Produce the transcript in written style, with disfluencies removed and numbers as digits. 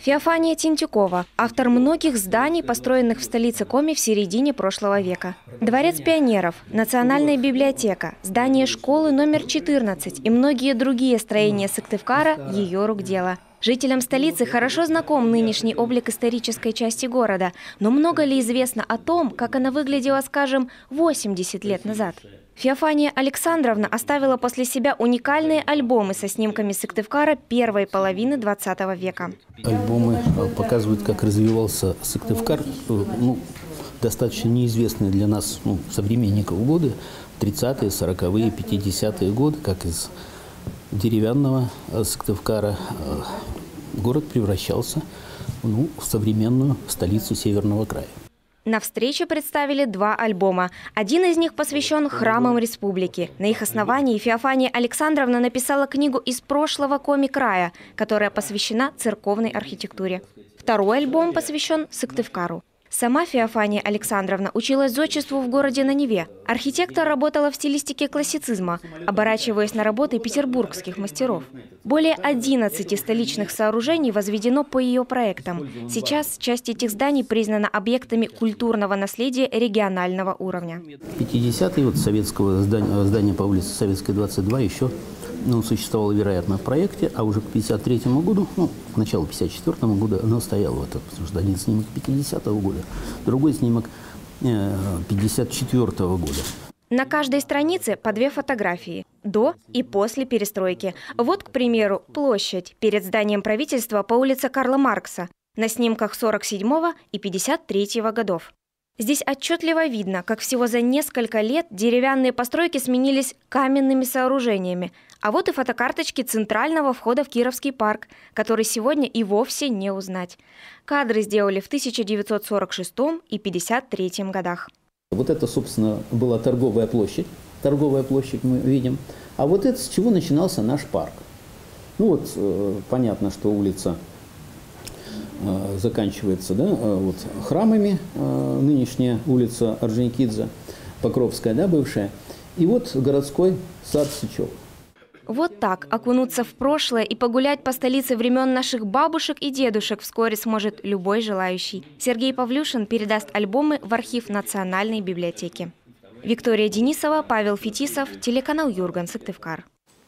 Феофания Тинтюкова – автор многих зданий, построенных в столице Коми в середине прошлого века. Дворец пионеров, Национальная библиотека, здание школы номер 14 и многие другие строения Сыктывкара – ее рук дело. Жителям столицы хорошо знаком нынешний облик исторической части города, но много ли известно о том, как она выглядела, скажем, 80 лет назад? Феофания Александровна оставила после себя уникальные альбомы со снимками Сыктывкара первой половины 20 века. Альбомы показывают, как развивался Сыктывкар, достаточно неизвестные для нас, современников годы, 30-е, 40-е, 50-е годы, как из деревянного Сыктывкара город превращался в современную столицу Северного края. На встрече представили два альбома. Один из них посвящен храмам республики. На их основании Феофания Александровна написала книгу «Из прошлого Коми края», которая посвящена церковной архитектуре. Второй альбом посвящен Сыктывкару. Сама Феофания Александровна училась зодчеству в городе на Неве. Архитектор работала в стилистике классицизма, оборачиваясь на работы петербургских мастеров. Более 11 столичных сооружений возведено по ее проектам. Сейчас часть этих зданий признана объектами культурного наследия регионального уровня. 50-е советского здания по улице Советская, 22 еще существовало, вероятно, в проекте, а уже к 1953 году, к началу 1954 года оно стояло. Потому что один снимок 50-го года, другой снимок 1954 года. На каждой странице по две фотографии – до и после перестройки. Вот, к примеру, площадь перед зданием правительства по улице Карла Маркса на снимках 47-го и 53-го годов. Здесь отчетливо видно, как всего за несколько лет деревянные постройки сменились каменными сооружениями. А вот и фотокарточки центрального входа в Кировский парк, который сегодня и вовсе не узнать. Кадры сделали в 1946 и 1953 годах. Вот это, собственно, была торговая площадь. Торговая площадь мы видим. А вот это с чего начинался наш парк. Понятно, что улица заканчивается храмами, нынешняя улица Орджоникидзе, Покровская, бывшая, и вот городской сад Сычев. Вот так окунуться в прошлое и погулять по столице времен наших бабушек и дедушек вскоре сможет любой желающий. Сергей Павлюшин передаст альбомы в архив Национальной библиотеки. Виктория Денисова, Павел Фетисов, телеканал Юрган, Сыктывкар.